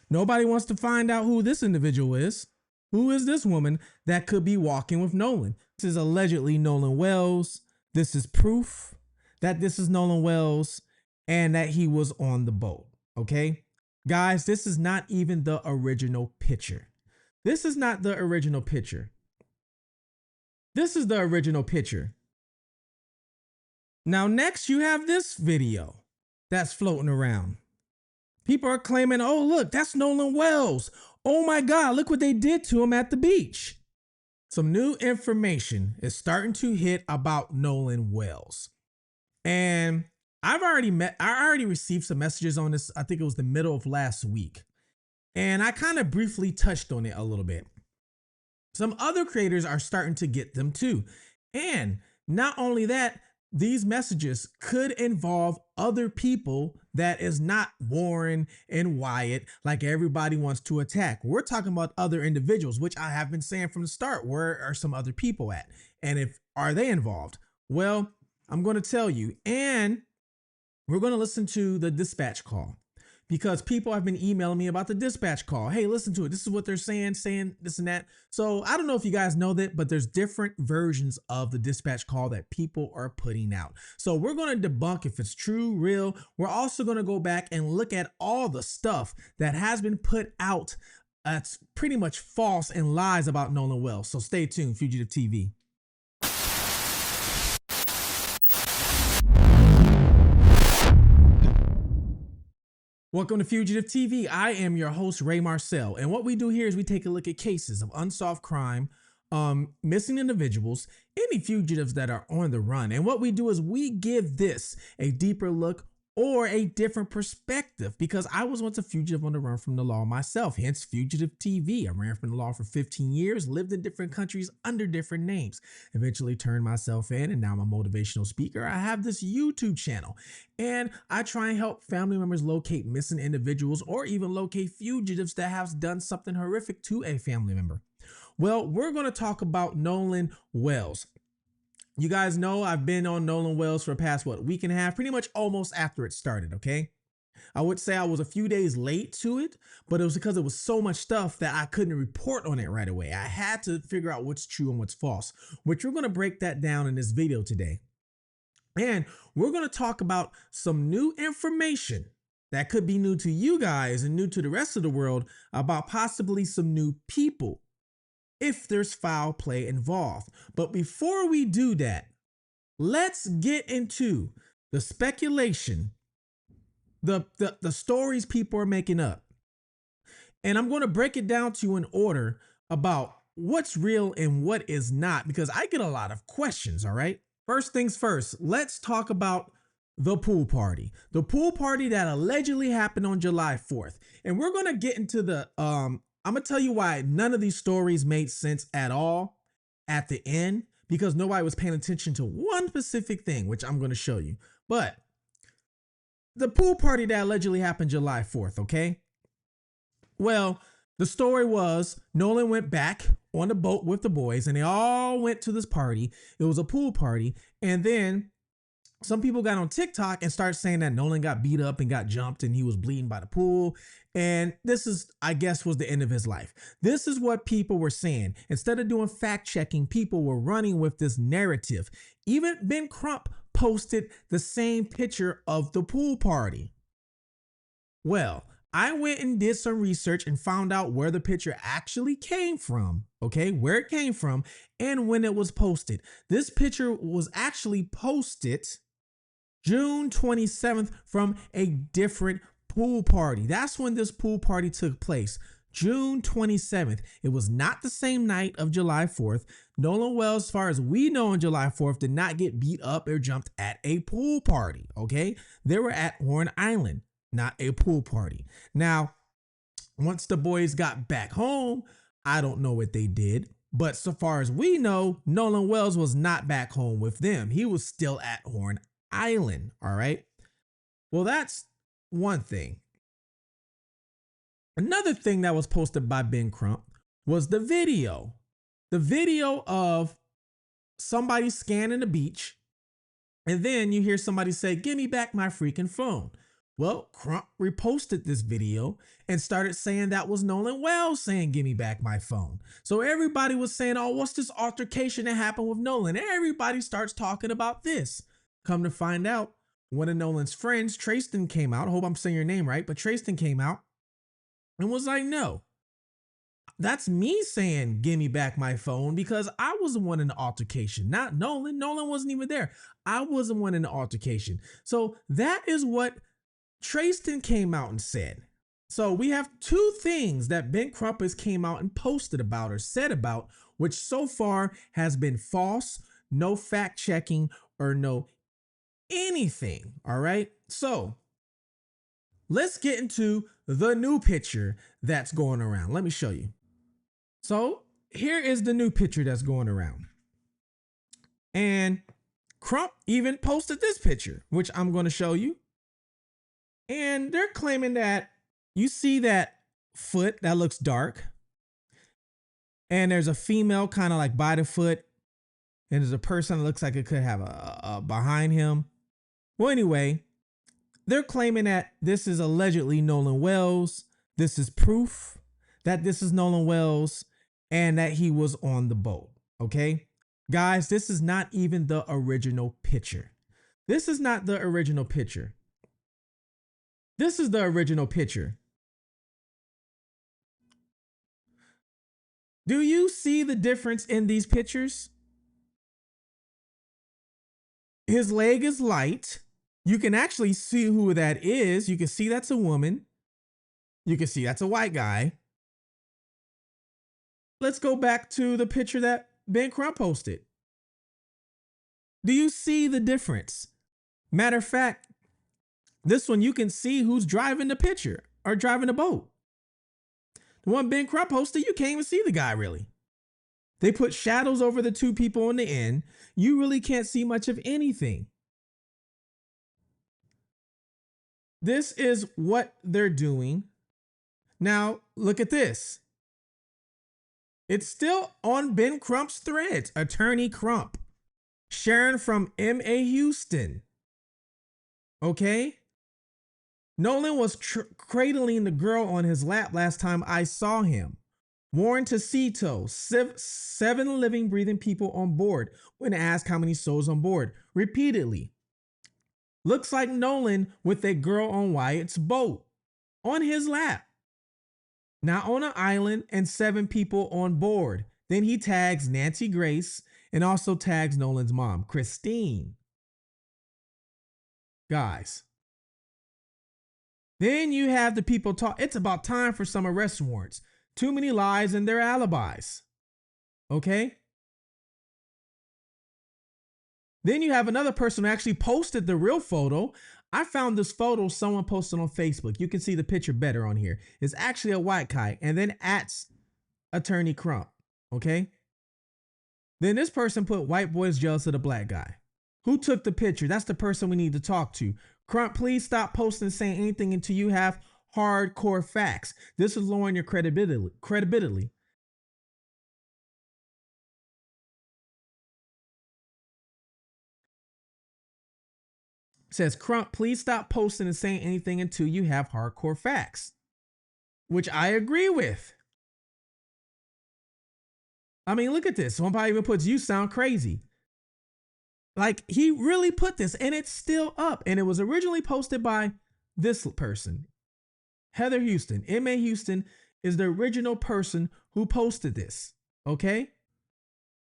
Nobody wants to find out who this individual is. Who is this woman that could be walking with Nolan? This is allegedly Nolan Wells. This is proof that this is Nolan Wells and that he was on the boat. Okay? Guys, this is not even the original picture. This is not the original picture. This is the original picture. Now, next, you have this video that's floating around. People are claiming, oh, look, that's Nolan Wells. Oh my God, look what they did to him at the beach. Some new information is starting to hit about Nolan Wells. And I already received some messages on this. I think it was the middle of last week. And I kind of briefly touched on it a little bit. Some other creators are starting to get them too. And not only that, these messages could involve other people that is not Warren and Wyatt like everybody wants to attack. We're talking about other individuals, which I have been saying from the start. Where are some other people at? And are they involved? Well, I'm going to tell you, and we're going to listen to the dispatch call because people have been emailing me about the dispatch call. Hey, listen to it. This is what they're saying this and that. So I don't know if you guys know that, but there's different versions of the dispatch call that people are putting out. So we're going to debunk if it's true, real. We're also going to go back and look at all the stuff that has been put out. It's pretty much false and lies about Nolan Wells. So stay tuned, Fugitive TV. Welcome to Fugitive TV. I am your host, Ray Marcel. And what we do here is we take a look at cases of unsolved crime, missing individuals, any fugitives that are on the run. And what we do is we give this a deeper look or a different perspective because I was once a fugitive on the run from the law myself, hence Fugitive TV. I ran from the law for 15 years, lived in different countries under different names, eventually turned myself in, and now I'm a motivational speaker. I have this YouTube channel and I try and help family members locate missing individuals or even locate fugitives that have done something horrific to a family member. Well, we're going to talk about Nolan Wells. You guys know I've been on Nolan Wells for the past, week and a half, pretty much almost after it started, okay? I would say I was a few days late to it, but it was because there was so much stuff that I couldn't report on it right away. I had to figure out what's true and what's false, which we're going to break that down in this video today. And we're going to talk about some new information that could be new to you guys and new to the rest of the world about possibly some new people if there's foul play involved. But before we do that, let's get into the speculation, the stories people are making up. And I'm going to break it down to you in order about what's real and what is not, because I get a lot of questions, all right? First things first, let's talk about the pool party. The pool party that allegedly happened on July 4th. And we're going to get into the I'm going to tell you why none of these stories made sense at all at the end, because nobody was paying attention to one specific thing, which I'm going to show you. But the pool party that allegedly happened July 4th, okay? Well, the story was Nolan went back on the boat with the boys and they all went to this party. It was a pool party. And then some people got on TikTok and started saying that Nolan got beat up and got jumped and he was bleeding by the pool. And this is, I guess, was the end of his life. This is what people were saying. Instead of doing fact checking, people were running with this narrative. Even Ben Crump posted the same picture of the pool party. Well, I went and did some research and found out where the picture actually came from, okay, where it came from and when it was posted. This picture was actually posted June 27th from a different pool party. That's when this pool party took place. June 27th. It was not the same night of July 4th. Nolan Wells, as far as we know on July 4th, did not get beat up or jumped at a pool party, okay? They were at Horn Island, not a pool party. Now, once the boys got back home, I don't know what they did, but so far as we know, Nolan Wells was not back home with them. He was still at Horn Island, all right? Well, that's one thing. Another thing that was posted by Ben Crump was the video. The video of somebody scanning the beach, and then you hear somebody say, "Give me back my freaking phone." Well, Crump reposted this video and started saying that was Nolan Wells saying, "Give me back my phone." So everybody was saying, "Oh, what's this altercation that happened with Nolan?" Everybody starts talking about this. Come to find out, one of Nolan's friends, Trayston, came out. I hope I'm saying your name right, but Trayston came out and was like, "No, that's me saying, 'Give me back my phone,' because I was the one in the altercation, not Nolan. Nolan wasn't even there. I was the one in the altercation." So that is what Trayston came out and said. So we have two things that Ben Crump has came out and posted about or said about, which so far has been false, no fact checking or no anything. All right. So let's get into the new picture that's going around. Let me show you. So here is the new picture that's going around. And Crump even posted this picture, which I'm going to show you. And they're claiming that you see that foot that looks dark, and there's a female kind of like by the foot, and there's a person that looks like it could have a behind him. Well, anyway, they're claiming that this is allegedly Nolan Wells. This is proof that this is Nolan Wells and that he was on the boat. Okay, guys, this is not even the original picture. This is not the original picture. This is the original picture. Do you see the difference in these pictures? His leg is light. You can actually see who that is. You can see that's a woman. You can see that's a white guy. Let's go back to the picture that Ben Crump posted. Do you see the difference? Matter of fact, this one you can see who's driving the picture or driving the boat. The one Ben Crump posted, you can't even see the guy really. They put shadows over the two people on the end. You really can't see much of anything. This is what they're doing. Now, look at this. It's still on Ben Crump's threads. Attorney Crump. Sharon from M.A. Houston. Okay? Nolan was cradling the girl on his lap last time I saw him. Warren Tacito, 7 living, breathing people on board. When asked how many souls on board, repeatedly. Looks like Nolan with a girl on Wyatt's boat, on his lap. Now on an island and 7 people on board. Then he tags Nancy Grace and also tags Nolan's mom, Christine. Guys. Then you have the people talk. It's about time for some arrest warrants. Too many lies and their alibis. Okay? Then you have another person who actually posted the real photo. I found this photo someone posted on Facebook. You can see the picture better on here. It's actually a white guy, and then @ Attorney Crump. Okay? Then this person put white boys jealous of the black guy. Who took the picture? That's the person we need to talk to. Crump, please stop posting and saying anything until you have hardcore facts. This is lowering your credibility. Says Crump, please stop posting and saying anything until you have hardcore facts. Which I agree with. I mean, look at this. Somebody even puts, "You sound crazy." Like, he really put this, and it's still up. And it was originally posted by this person. Heather Houston. M.A. Houston is the original person who posted this. Okay?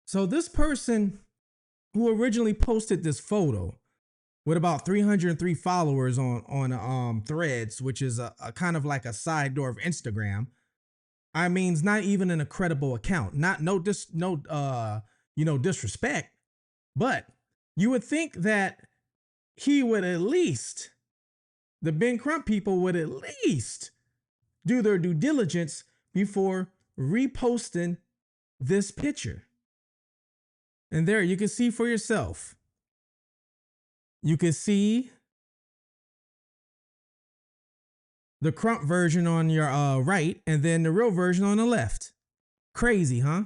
So this person who originally posted this photo with about 303 followers on Threads, which is a kind of like a side door of Instagram. I mean, it's not even an credible account. No disrespect, but you would think that he would at least, the Ben Crump people would at least do their due diligence before reposting this picture. And there you can see for yourself. You can see the Crump version on your right and then the real version on the left. Crazy, huh?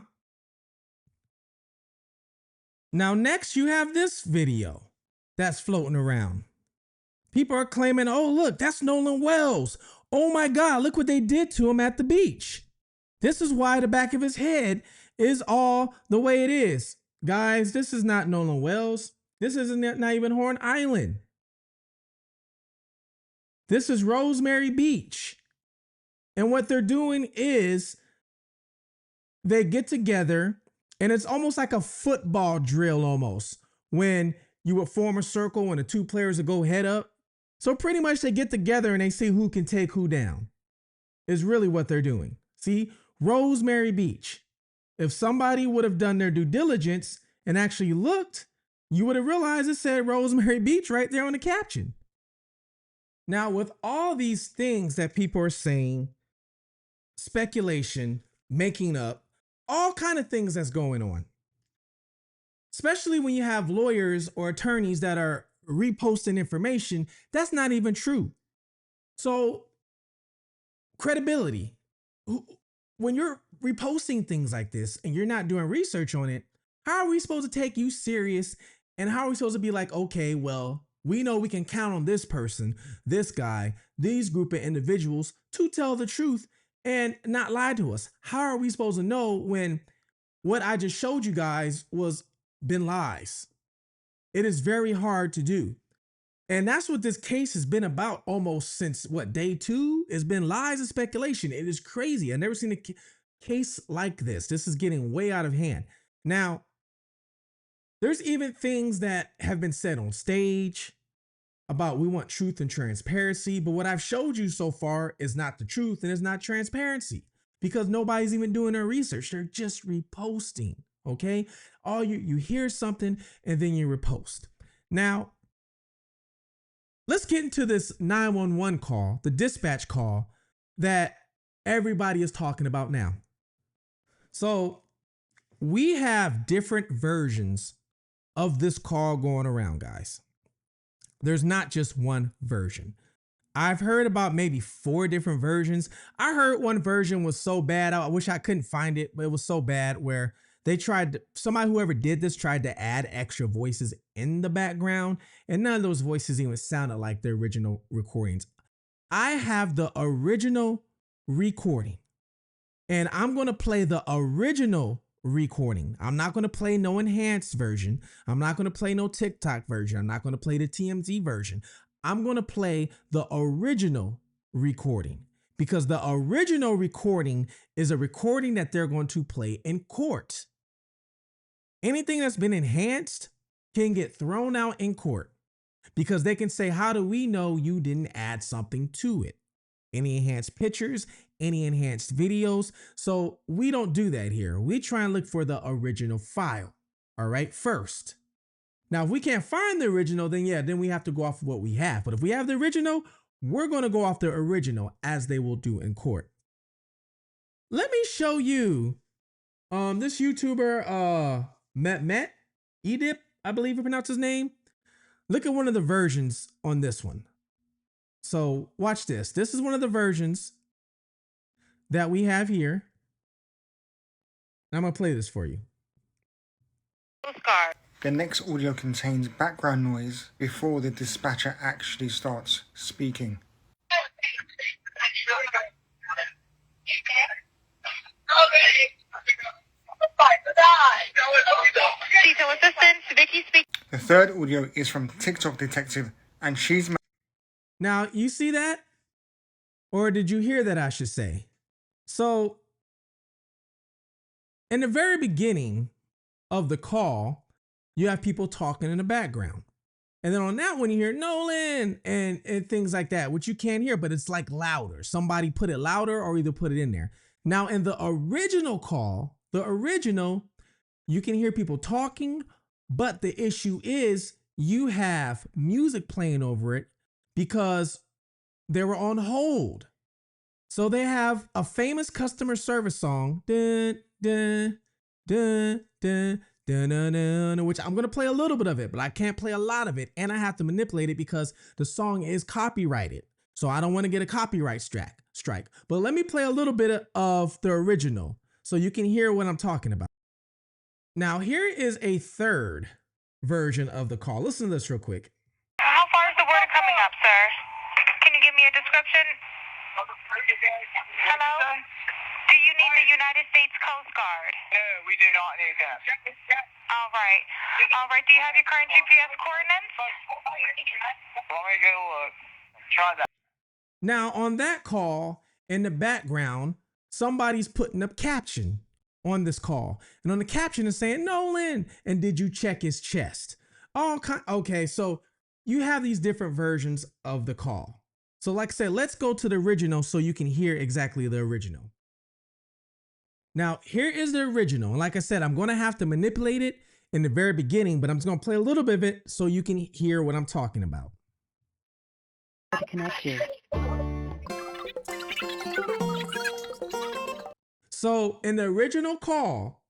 Now, next you have this video that's floating around. People are claiming, oh, look, that's Nolan Wells. Oh my God, look what they did to him at the beach. This is why the back of his head is all the way it is. Guys, this is not Nolan Wells. This isn't not even Horn Island. This is Rosemary Beach. And what they're doing is they get together, and it's almost like a football drill almost, when you would form a circle and the two players would go head up. So pretty much they get together and they see who can take who down, is really what they're doing. See, Rosemary Beach. If somebody would have done their due diligence and actually looked, you would have realized it said Rosemary Beach right there on the caption. Now, with all these things that people are saying, speculation, making up, all kind of things that's going on, especially when you have lawyers or attorneys that are reposting information that's not even true. So, credibility. When you're reposting things like this and you're not doing research on it, how are we supposed to take you serious? And how are we supposed to be like, okay, well, we know we can count on this person, this guy, these group of individuals to tell the truth and not lie to us? How are we supposed to know when what I just showed you guys was been lies? It is very hard to do. And that's what this case has been about almost since what, day 2? It's been lies and speculation. It is crazy. I've never seen a case like this. This is getting way out of hand. Now, there's even things that have been said on stage about we want truth and transparency. But what I've showed you so far is not the truth and it's not transparency, because nobody's even doing their research. They're just reposting. Okay. All you hear something and then you repost. Now, let's get into this 911 call, the dispatch call that everybody is talking about now. So we have different versions of this call going around, guys. There's not just one version. I've heard about maybe 4 different versions. I heard one version was so bad, I wish I couldn't find it, but it was so bad where they tried to, somebody, whoever did this, tried to add extra voices in the background, and none of those voices even sounded like the original recordings. I have the original recording, and I'm going to play the original recording. I'm not going to play no enhanced version. I'm not going to play no TikTok version. I'm not going to play the TMZ version. I'm going to play the original recording, because the original recording is a recording that they're going to play in court. Anything that's been enhanced can get thrown out in court, because they can say, how do we know you didn't add something to it? Any enhanced pictures, any enhanced videos. So we don't do that here. We try and look for the original file. All right, first. Now, if we can't find the original, then we have to go off of what we have. But if we have the original, we're going to go off the original, as they will do in court. Let me show you this YouTuber, Met Edip, I believe you pronounce his name. Look at one of the versions on this one. So watch this. This is one of the versions that we have here. I'm going to play this for you. The next audio contains background noise before the dispatcher actually starts speaking. The third audio is from TikTok detective, and she's... Now, you see that? Or did you hear that, I should say? So, in the very beginning of the call, you have people talking in the background. And then on that one, you hear Nolan and things like that, which you can't hear, but it's like louder. Somebody put it louder or either put it in there. Now, in the original call, you can hear people talking, but the issue is you have music playing over it because they were on hold. So they have a famous customer service song, dun, dun, dun, dun, dun, dun, dun, which I'm going to play a little bit of it, but I can't play a lot of it. And I have to manipulate it because the song is copyrighted. So I don't want to get a copyright strike. But let me play a little bit of the original so you can hear what I'm talking about. Now, here is a third version of the call. Listen to this real quick. How far is the word coming up, sir? United States Coast Guard? No, we do not need that. All right. All right. Do you have your current GPS coordinates? Let me go look. Try that. Now, on that call, in the background, somebody's putting a caption on this call. And on the caption is saying, Nolan, and did you check his chest? Okay, so you have these different versions of the call. So like I said, let's go to the original so you can hear exactly the original. Now, here is the original. And like I said, I'm going to have to manipulate it in the very beginning, but I'm just going to play a little bit of it so you can hear what I'm talking about. To connect you. So in the original call,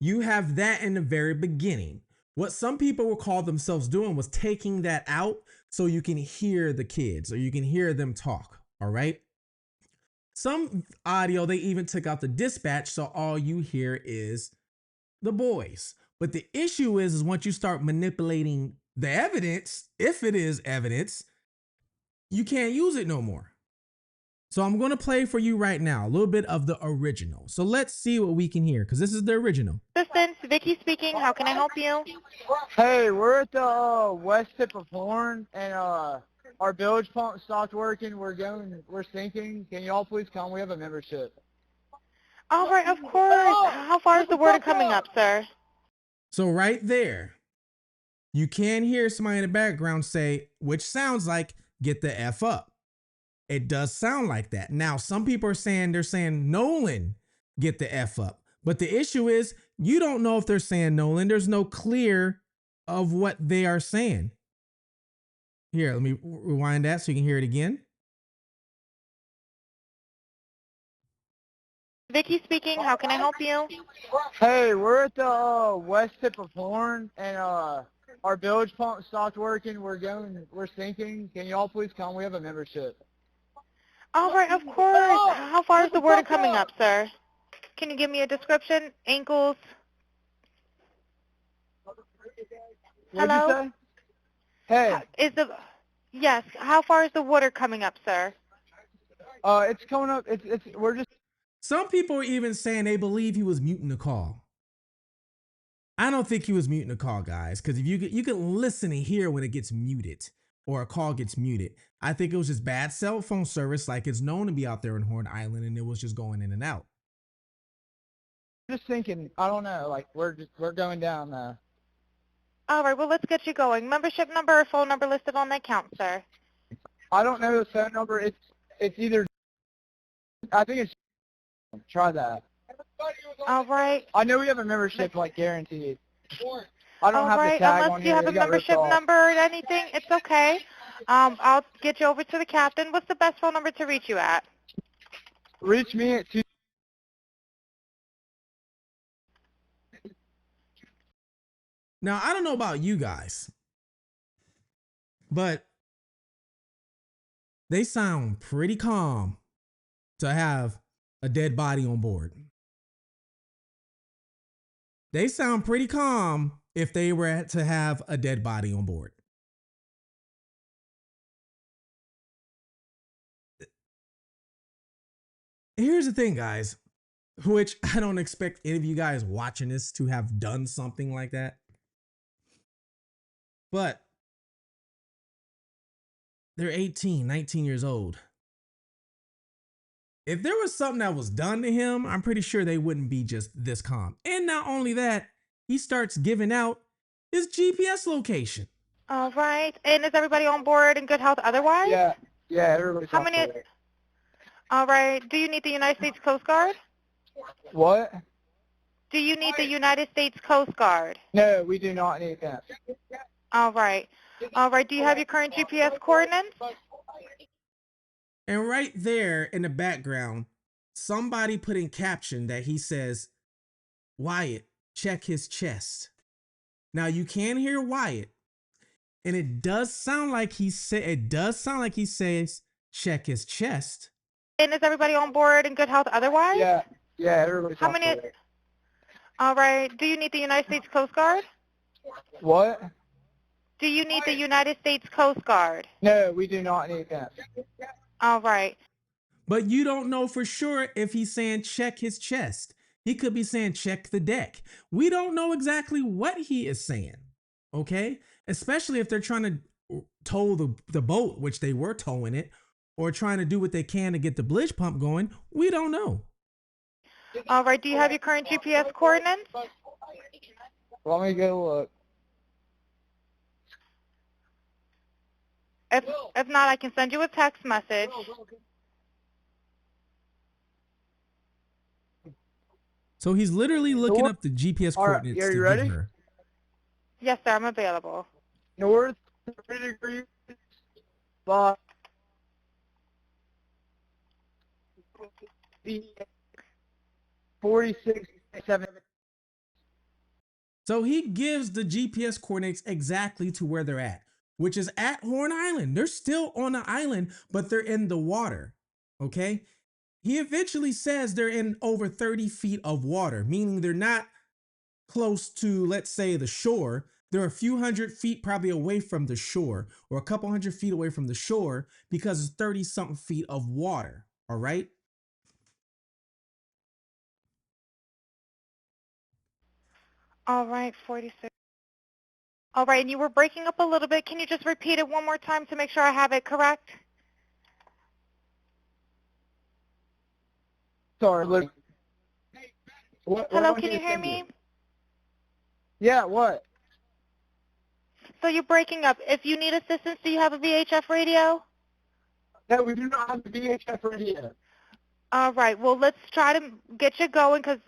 you have that in the very beginning. What some people will call themselves doing was taking that out so you can hear the kids or you can hear them talk. All right. Some audio, they even took out the dispatch. So all you hear is the boys. But the issue is once you start manipulating the evidence, if it is evidence, you can't use it no more. So I'm going to play for you right now a little bit of the original. So let's see what we can hear because this is the original. Assistant, Vicky speaking. How can I help you? Hey, we're at the west tip of Horn, and our bilge pump stopped working. We're sinking. Can y'all please come? We have a membership. All right, of course. How far is the water coming up, sir? So right there, you can hear somebody in the background say, which sounds like get the F up. It does sound like that. Now, some people are saying Nolan, get the F up. But the issue is you don't know if they're saying Nolan. There's no clear of what they are saying. Here, let me rewind that so you can hear it again. Vicky speaking. How can I help you? Hey, we're at the west tip of Horn, and our bilge pump stopped working. We're sinking. Can y'all please come? We have a membership. All right, of course. How far is the water coming up, sir? Can you give me a description? Ankles? What'd Hello? you say? Hey, Yes. How far is the water coming up, sir? it's coming up. We're just. Some people are even saying they believe he was muting the call. I don't think he was muting the call, guys, because if you can listen and hear when it gets muted or a call gets muted. I think it was just bad cell phone service, like it's known to be out there in Horn Island, and it was just going in and out. Just thinking, I don't know, like we're going down there. All right, well, let's get you going. Membership number or phone number listed on that count, sir? I don't know the phone number. It's either. I think it's. Try that. All right. I know we have a membership, like guaranteed. I don't have the tag Unless on you here. have a It got ripped membership off. number or anything, it's okay. I'll get you over to the captain. What's the best phone number to reach you at? Reach me at 2. Now, I don't know about you guys, but they sound pretty calm to have a dead body on board. They sound pretty calm if they were to have a dead body on board. Here's the thing, guys, which I don't expect any of you guys watching this to have done something like that. But they're 18, 19 years old. If there was something that was done to him, I'm pretty sure they wouldn't be just this calm. And not only that, he starts giving out his GPS location. All right. And is everybody on board in good health otherwise? Yeah, everybody's How on many? board. All right. Do you need the United States Coast Guard? What? Do you need the United States Coast Guard? No, we do not need that. All right. All right. Do you have your current GPS coordinates? And right there in the background, somebody put in caption that he says, Wyatt, check his chest. Now you can hear Wyatt, and it does sound like he says check his chest. And is everybody on board in good health otherwise? Yeah, everybody's How on many? board. All right. Do you need the United States Coast Guard? What? Do you need the United States Coast Guard? No, we do not need that. All right. But you don't know for sure if he's saying check his chest. He could be saying, check the deck. We don't know exactly what he is saying, okay? Especially if they're trying to tow the boat, which they were towing it, or trying to do what they can to get the bridge pump going. We don't know. All right, do you have your current GPS coordinates? Let me go look. If not, I can send you a text message. So he's literally looking up the GPS All right, coordinates are to you give ready? her. Yes, sir, I'm available. North 30 degrees by 46.7. So he gives the GPS coordinates exactly to where they're at, which is at Horn Island. They're still on the island, but they're in the water. Okay. He eventually says they're in over 30 feet of water, meaning they're not close to, let's say, the shore. They're a few hundred feet probably away from the shore, or a couple hundred feet away from the shore, because it's 30 something feet of water. All right. All right, 46. All right, and you were breaking up a little bit. Can you just repeat it one more time to make sure I have it correct? Sorry, look. What Hello, do I can need you to hear send me? Yeah, what? So you're breaking up. If you need assistance, do you have a VHF radio? No, we do not have the VHF radio. All right, well, let's try to get you going because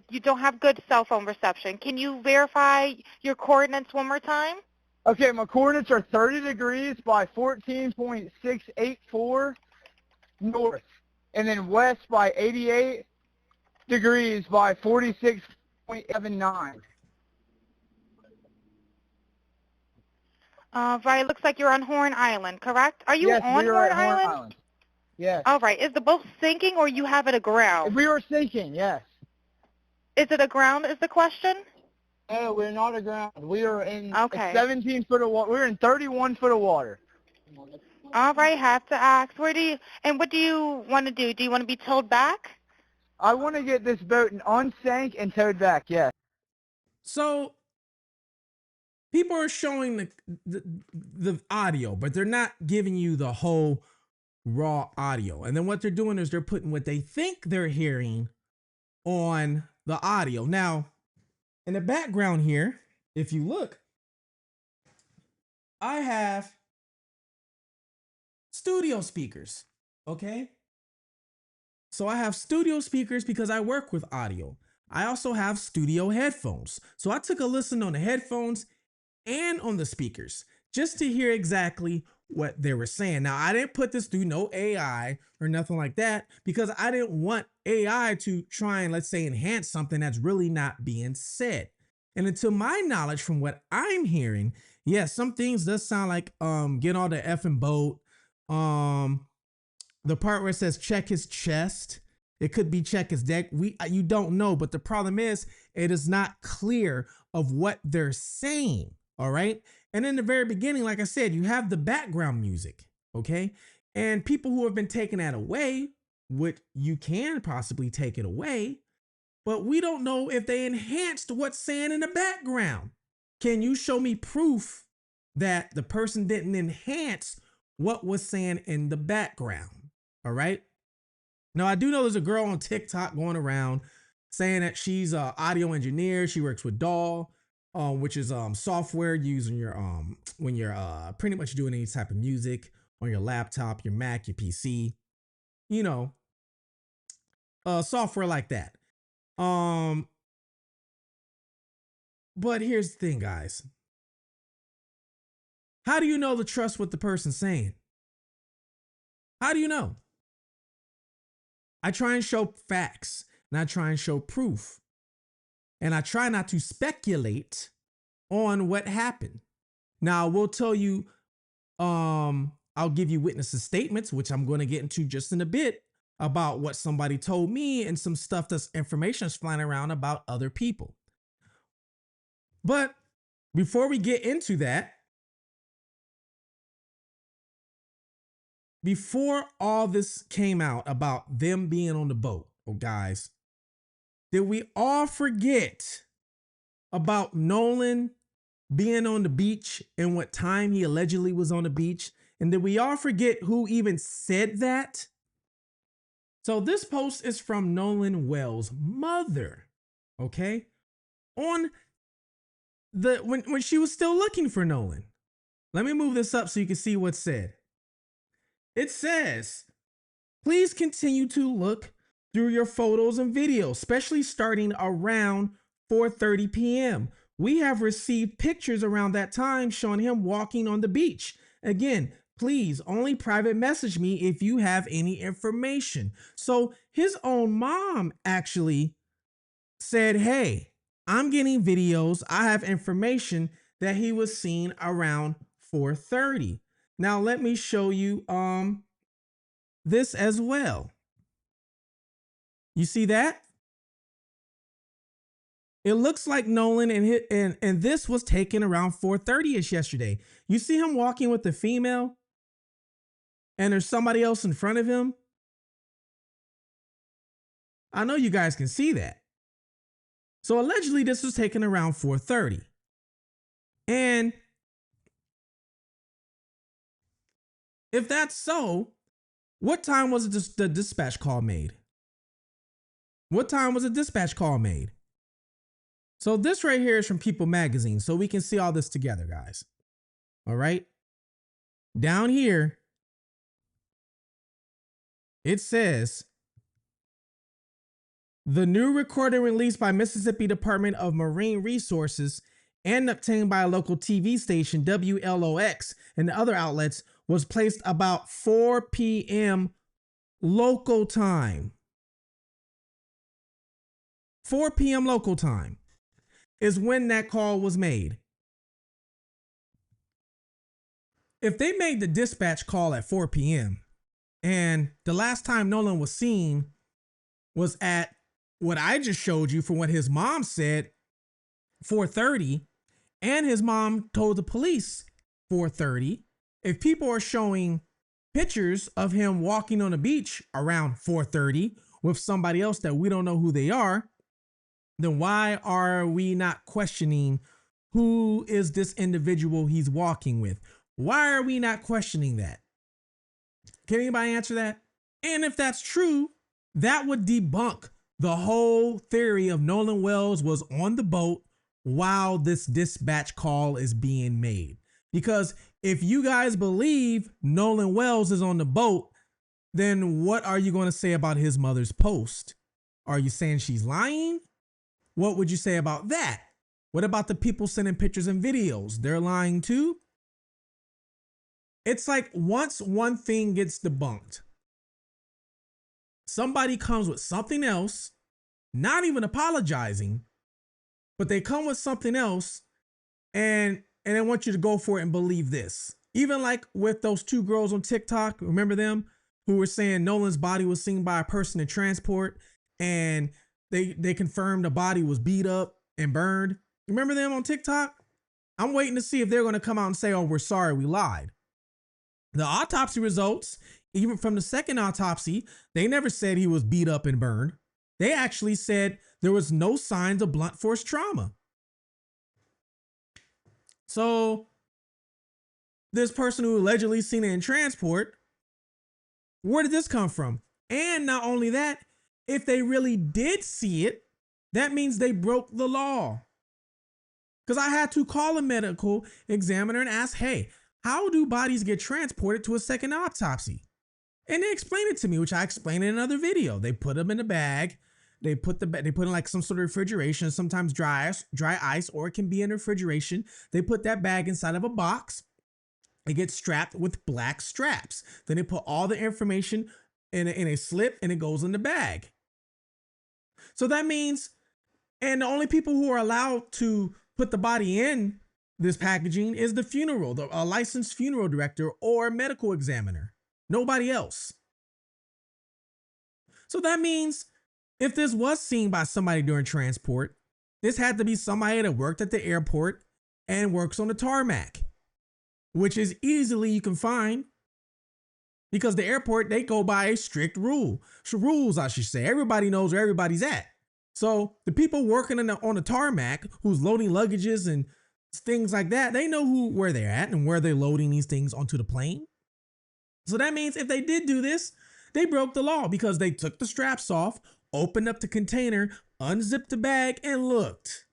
you don't have good cell phone reception. Can you verify your coordinates one more time? Okay, my coordinates are 30 degrees by 14.684 north, and then west by 88 degrees by 46.79. Right, looks like you're on Horn Island, correct? Are you Yes, on we are Horn at Horn Island? Island. Yes. All right, is the boat sinking or you have it aground? We are sinking, yes. Is it aground is the question? No, we're not aground. We are in Okay. 17 foot of water. We're in 31 foot of water. All right, have to ask. What do you want to do? Do you want to be towed back? I want to get this boat unsank and towed back, yes. So people are showing the audio, but they're not giving you the whole raw audio. And then what they're doing is they're putting what they think they're hearing on the audio. Now, in the background here, if you look, I have studio speakers. Okay. So I have studio speakers because I work with audio. I also have studio headphones. So I took a listen on the headphones and on the speakers just to hear exactly what they were saying. Now, I didn't put this through no AI or nothing like that because I didn't want AI to try and, let's say, enhance something that's really not being said. And until my knowledge from what I'm hearing, yes, some things does sound like get on the effing boat. The part where it says check his chest, it could be check his deck. You don't know, but the problem is it is not clear of what they're saying. All right. And in the very beginning, like I said, you have the background music. Okay. And people who have been taking that away, what you can possibly take it away, but we don't know if they enhanced what's saying in the background. Can you show me proof that the person didn't enhance what was saying in the background? All right. Now, I do know there's a girl on TikTok going around saying that she's an audio engineer. She works with DAW, which is software used in your when you're pretty much doing any type of music on your laptop, your Mac, your PC, you know, software like that. But here's the thing, guys. How do you know to trust what the person's saying? How do you know? I try and show facts, and I try and show proof. And I try not to speculate on what happened. Now, I will tell you, I'll give you witnesses' statements, which I'm going to get into just in a bit, about what somebody told me and some stuff that's information is flying around about other people. But before we get into that, before all this came out about them being on the boat, oh guys, did we all forget about Nolan being on the beach and what time he allegedly was on the beach? And did we all forget who even said that? So this post is from Nolan Wells' mother, okay? On the when she was still looking for Nolan. Let me move this up so you can see what's said. It says, please continue to look through your photos and videos, especially starting around 4:30 p.m. We have received pictures around that time showing him walking on the beach. Again, please only private message me if you have any information. So his own mom actually said, hey, I'm getting videos. I have information that he was seen around 4:30. Now let me show you this as well. You see that? It looks like Nolan and this was taken around 4:30ish yesterday. You see him walking with the female and there's somebody else in front of him. I know you guys can see that. So allegedly this was taken around 4:30. And if that's so, what time was the dispatch call made? What time was the dispatch call made? So this right here is from People Magazine, so we can see all this together, guys. All right. Down here, it says, the new recording released by Mississippi Department of Marine Resources and obtained by a local TV station, WLOX, and other outlets was placed about 4 p.m. local time. 4 p.m. local time is when that call was made. If they made the dispatch call at 4 p.m. and the last time Nolan was seen was at what I just showed you from what his mom said, 4:30, and his mom told the police 4:30, if people are showing pictures of him walking on the beach around 4:30 with somebody else that we don't know who they are, then why are we not questioning who is this individual he's walking with? Why are we not questioning that? Can anybody answer that? And if that's true, that would debunk the whole theory of Nolan Wells was on the boat while this dispatch call is being made. Because if you guys believe Nolan Wells is on the boat, then what are you going to say about his mother's post? Are you saying she's lying? What would you say about that? What about the people sending pictures and videos? They're lying too? It's like once one thing gets debunked, somebody comes with something else, not even apologizing, but they come with something else and they want you to go for it and believe this. Even like with those two girls on TikTok, remember them, who were saying Nolan's body was seen by a person in transport and they confirmed the body was beat up and burned. Remember them on TikTok? I'm waiting to see if they're going to come out and say, oh, we're sorry, we lied. The autopsy results, even from the second autopsy, they never said he was beat up and burned. They actually said there was no signs of blunt force trauma. So this person who allegedly seen it in transport, where did this come from? And not only that, if they really did see it, that means they broke the law. Because I had to call a medical examiner and ask, hey, how do bodies get transported to a second autopsy? And they explained it to me, which I explained in another video. They put them in a bag. They put in like some sort of refrigeration, sometimes dry ice, or it can be in refrigeration. They put that bag inside of a box. It gets strapped with black straps. Then they put all the information in a slip and it goes in the bag. So that means, and the only people who are allowed to put the body in this packaging is a licensed funeral director or medical examiner. Nobody else. So that means if this was seen by somebody during transport, this had to be somebody that worked at the airport and works on the tarmac, which is easily you can find because the airport, they go by a strict rules, I should say. Everybody knows where everybody's at. So the people working on the tarmac who's loading luggages and things like that, they know where they're at and where they're loading these things onto the plane. So that means if they did do this, they broke the law because they took the straps off, opened up the container, unzipped the bag, and looked.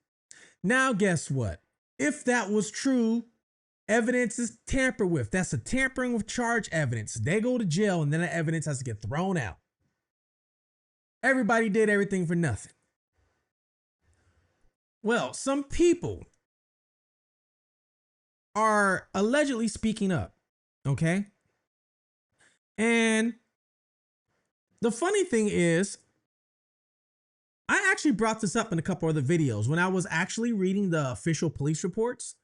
Now, guess what? If that was true, evidence is tampered with. That's a tampering with charge evidence. They go to jail and then the evidence has to get thrown out. Everybody did everything for nothing. Well, some people are allegedly speaking up, okay? And the funny thing is, I actually brought this up in a couple other videos when I was actually reading the official police reports,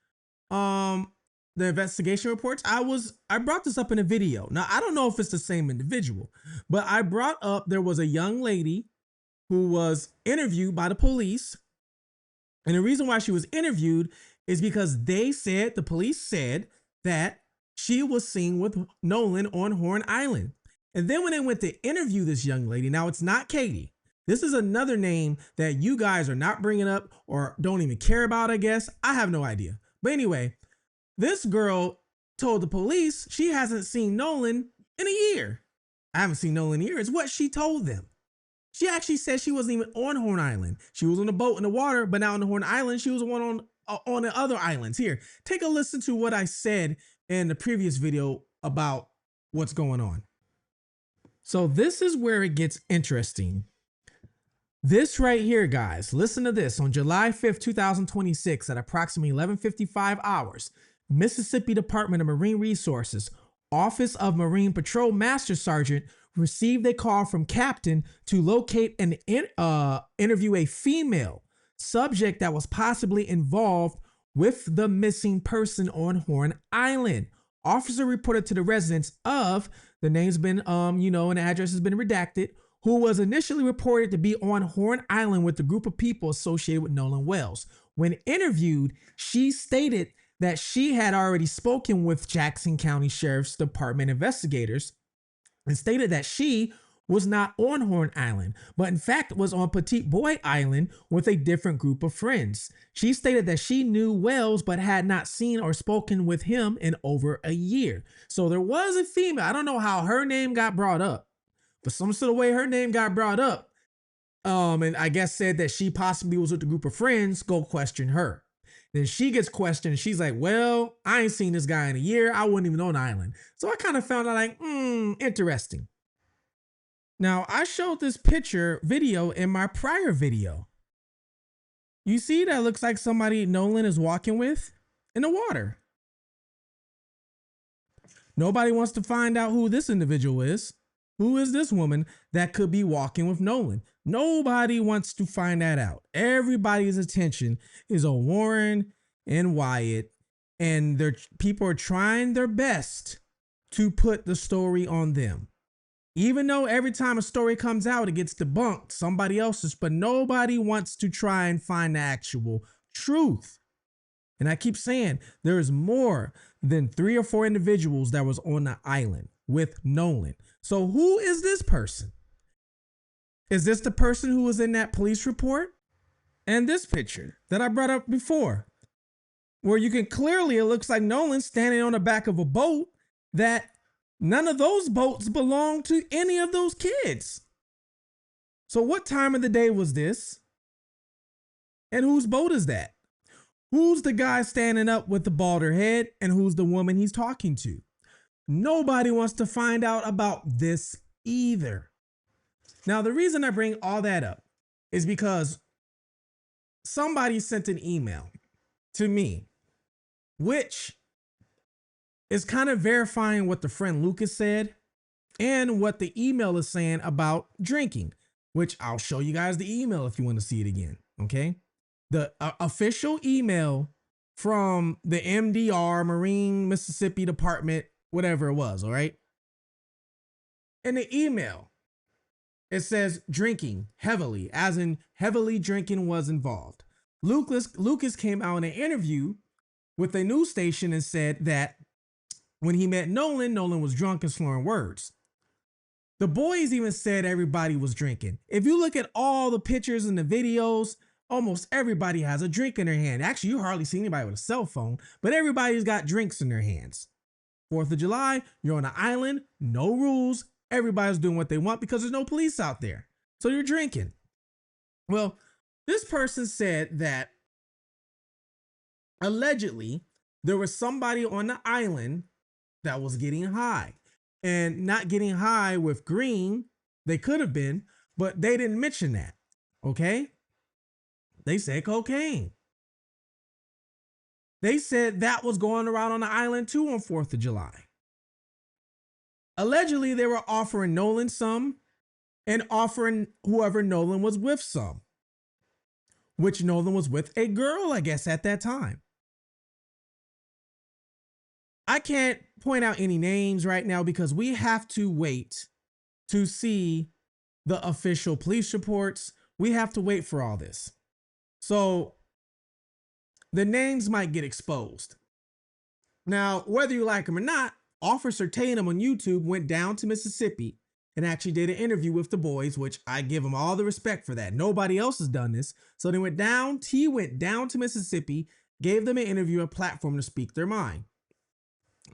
the investigation reports. I brought this up in a video. Now, I don't know if it's the same individual, but I brought up there was a young lady who was interviewed by the police. And the reason why she was interviewed is because the police said that she was seen with Nolan on Horn Island. And then when they went to interview this young lady, now it's not Katie. This is another name that you guys are not bringing up or don't even care about, I guess. I have no idea. But anyway, this girl told the police she hasn't seen Nolan in a year. I haven't seen Nolan in a year. It's what she told them. She actually said she wasn't even on Horn Island. She was on a boat in the water, but now on the Horn Island, she was on the other islands. Here, take a listen to what I said in the previous video about what's going on. So this is where it gets interesting. This right here, guys, listen to this. On July 5th, 2026, at approximately 11:55 hours, Mississippi Department of Marine Resources, Office of Marine Patrol Master Sergeant received a call from Captain to locate and interview a female subject that was possibly involved with the missing person on Horn Island. Officer reported to the residents of, the name's been, and the address has been redacted, who was initially reported to be on Horn Island with a group of people associated with Nolan Wells. When interviewed, she stated that she had already spoken with Jackson County Sheriff's Department investigators and stated that she was not on Horn Island, but in fact was on Petite Boy Island with a different group of friends. She stated that she knew Wells but had not seen or spoken with him in over a year. So there was a female. I don't know how her name got brought up, but some sort of way her name got brought up, and I guess said that she possibly was with a group of friends. Go question her. Then she gets questioned and she's like, well, I ain't seen this guy in a year. I wasn't even on the island. So I kind of found out like, interesting. Now, I showed this video in my prior video. You see that looks like somebody Nolan is walking with in the water. Nobody wants to find out who this individual is. Who is this woman that could be walking with Nolan? Nobody wants to find that out. Everybody's attention is on Warren and Wyatt, and people are trying their best to put the story on them. Even though every time a story comes out, it gets debunked, somebody else's, but nobody wants to try and find the actual truth. And I keep saying there's more than 3 or 4 individuals that was on the island with Nolan. So who is this person? Is this the person who was in that police report? And this picture that I brought up before, where you can clearly, it looks like Nolan standing on the back of a boat that none of those boats belong to any of those kids. So what time of the day was this? And whose boat is that? Who's the guy standing up with the balder head, and who's the woman he's talking to? Nobody wants to find out about this either. Now, the reason I bring all that up is because somebody sent an email to me, which is kind of verifying what the friend Lucas said and what the email is saying about drinking, which I'll show you guys the email if you want to see it again. Okay. The official email from the MDR, Marine Mississippi Department, whatever it was. All right. In the email, it says drinking heavily, as in heavily drinking was involved. Lucas came out in an interview with a news station and said that when he met Nolan, Nolan was drunk and slurring words. The boys even said everybody was drinking. If you look at all the pictures and the videos, almost everybody has a drink in their hand. Actually, you hardly see anybody with a cell phone, but everybody's got drinks in their hands. 4th of July, you're on an island, no rules. Everybody's doing what they want because there's no police out there. So you're drinking. Well, this person said that allegedly there was somebody on the island that was getting high, and not getting high with green. They could have been, but they didn't mention that. Okay. They said cocaine. They said that was going around on the island too on 4th of July. Allegedly, they were offering Nolan some and offering whoever Nolan was with some, which Nolan was with a girl, I guess, at that time. I can't point out any names right now because we have to wait to see the official police reports. We have to wait for all this. So the names might get exposed. Now, whether you like them or not, Officer Tatum on YouTube went down to Mississippi and actually did an interview with the boys, which I give him all the respect for that. Nobody else has done this. So he went down to Mississippi, gave them an interview, a platform to speak their mind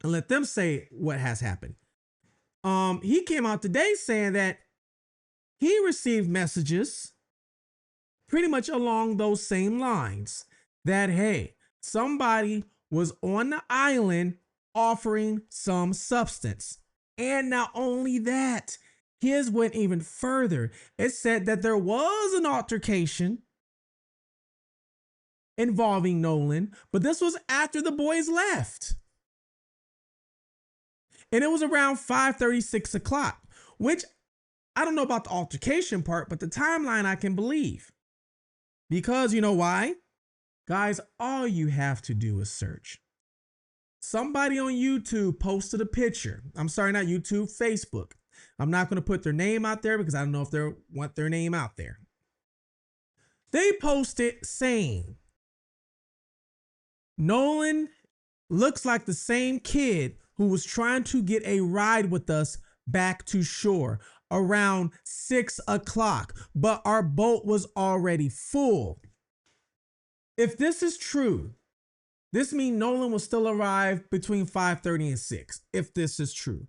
and let them say what has happened. He came out today saying that he received messages pretty much along those same lines that, hey, somebody was on the island offering some substance. And not only that, his went even further. It said that there was an altercation involving Nolan, but this was after the boys left. And it was around 5:30, 6 o'clock, which I don't know about the altercation part, but the timeline I can believe. Because you know why? Guys, all you have to do is search. Somebody on YouTube posted a picture. I'm sorry, not YouTube, Facebook. I'm not going to put their name out there because I don't know if they want their name out there. They posted saying, Nolan looks like the same kid who was trying to get a ride with us back to shore around 6 o'clock, but our boat was already full. If this is true, this means Nolan will still arrive between 5:30 and 6. If this is true.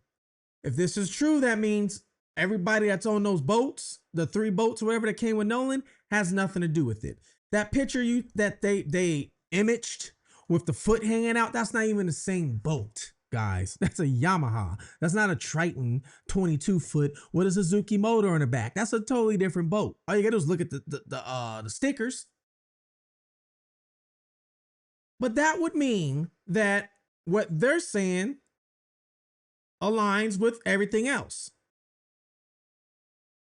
If this is true, that means everybody that's on those boats, the 3 boats, whatever that came with Nolan, has nothing to do with it. That picture that they imaged with the foot hanging out, that's not even the same boat, guys. That's a Yamaha. That's not a Triton 22 foot with a Suzuki motor on the back. That's a totally different boat. All you gotta do is look at the stickers. But that would mean that what they're saying aligns with everything else.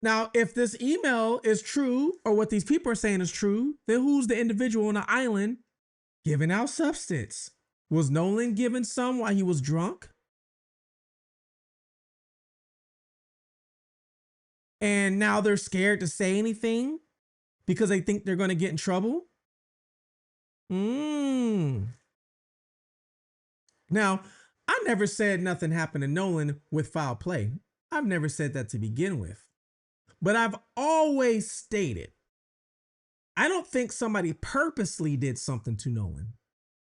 Now, if this email is true, or what these people are saying is true, then who's the individual on the island giving out substance? Was Nolan given some while he was drunk? And now they're scared to say anything because they think they're going to get in trouble? Now, I never said nothing happened to Nolan with foul play. I've never said that to begin with. But I've always stated, I don't think somebody purposely did something to Nolan.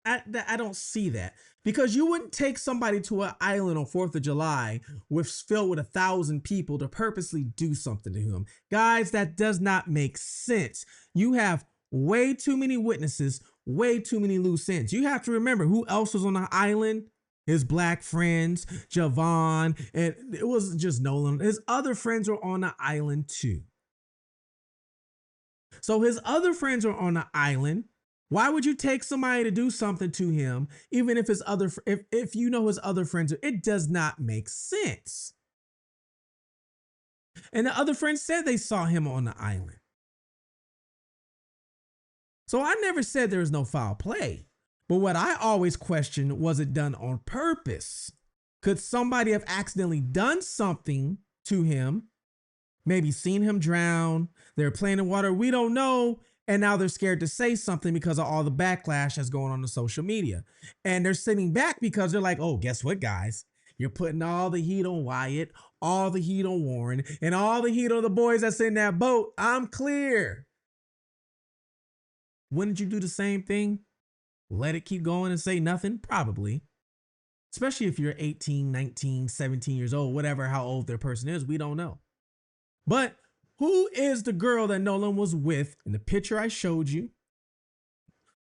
I don't see that, because you wouldn't take somebody to an island on 4th of July filled with 1,000 people to purposely do something to him. Guys, that does not make sense. You have way too many witnesses, way too many loose ends. You have to remember who else was on the island. His black friends, Javon, and it wasn't just Nolan. His other friends were on the island too. So his other friends are on the island. Why would you take somebody to do something to him, even if if you know his other friends? It does not make sense. And the other friends said they saw him on the island. So I never said there was no foul play. But what I always questioned, was it done on purpose? Could somebody have accidentally done something to him? Maybe seen him drown. They're playing in water. We don't know. And now they're scared to say something because of all the backlash that's going on the social media. And they're sitting back because they're like, oh, guess what, guys? You're putting all the heat on Wyatt, all the heat on Warren and all the heat on the boys that's in that boat. I'm clear. Wouldn't you do the same thing? Let it keep going and say nothing? Probably. Especially if you're 18, 19, 17 years old, whatever, how old their person is, we don't know. But who is the girl that Nolan was with in the picture I showed you?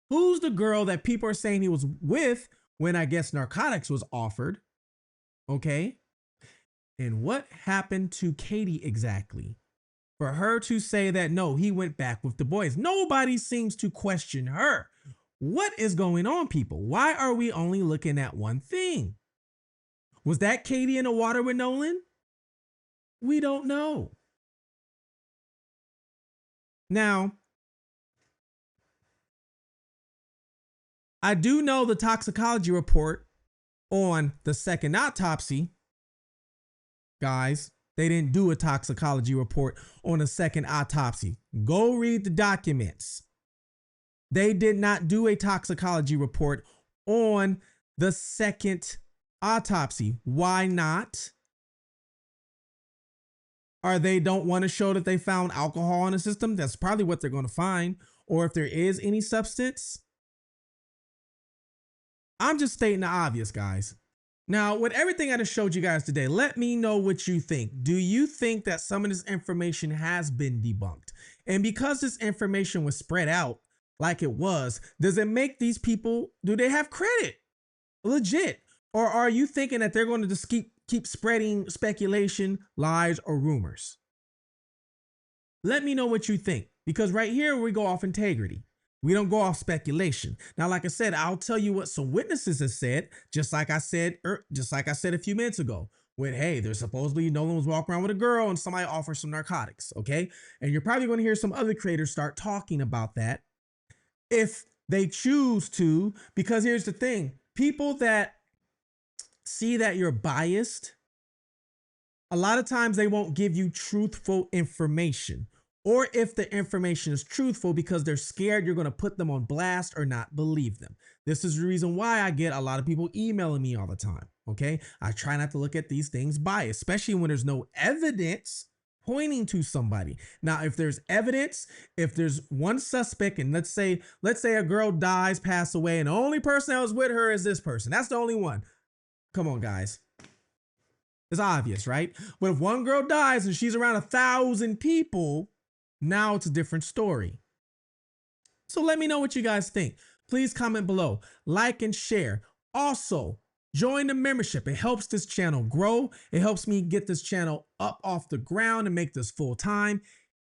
Who's the girl that people are saying he was with when I guess narcotics was offered? Okay. And what happened to Katie exactly? For her to say that, no, he went back with the boys. Nobody seems to question her. What is going on, people? Why are we only looking at one thing? Was that Katie in the water with Nolan? We don't know. Now, I do know the toxicology report on the second autopsy. Guys, they didn't do a toxicology report on a second autopsy. Go read the documents. They did not do a toxicology report on the second autopsy. Why not? Or they don't want to show that they found alcohol in the system. That's probably what they're going to find. Or if there is any substance. I'm just stating the obvious, guys. Now, with everything I just showed you guys today, let me know what you think. Do you think that some of this information has been debunked? And because this information was spread out like it was, does it make these people, do they have credit? Legit. Or are you thinking that they're going to just keep spreading speculation, lies, or rumors? Let me know what you think, because right here we go off integrity. We don't go off speculation. Now, like I said, I'll tell you what some witnesses have said, just like I said a few minutes ago. When, hey, there's supposedly Nolan was walking around with a girl and somebody offers some narcotics, okay? And you're probably going to hear some other creators start talking about that if they choose to, because here's the thing. People that see that you're biased, a lot of times they won't give you truthful information. Or if the information is truthful because they're scared you're going to put them on blast or not believe them. This is the reason why I get a lot of people emailing me all the time, okay? I try not to look at these things biased, especially when there's no evidence pointing to somebody. Now, if there's evidence, if there's one suspect, and let's say a girl dies, passes away, and the only person that was with her is this person. That's the only one. Come on, guys. It's obvious, right? But if one girl dies and she's around 1,000 people, now it's a different story. So let me know what you guys think. Please comment below, like and share. Also, join the membership. It helps this channel grow. It helps me get this channel up off the ground and make this full time.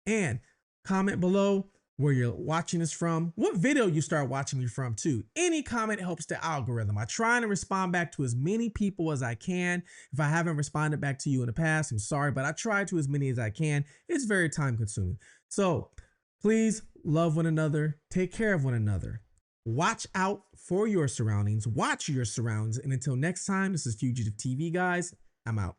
And comment below where you're watching this from, what video you start watching me from too. Any comment helps the algorithm. I try to respond back to as many people as I can. If I haven't responded back to you in the past, I'm sorry, but I try to as many as I can. It's very time consuming. So please love one another, take care of one another. Watch out for your surroundings, watch your surroundings. And until next time, this is Fugitive TV, guys. I'm out.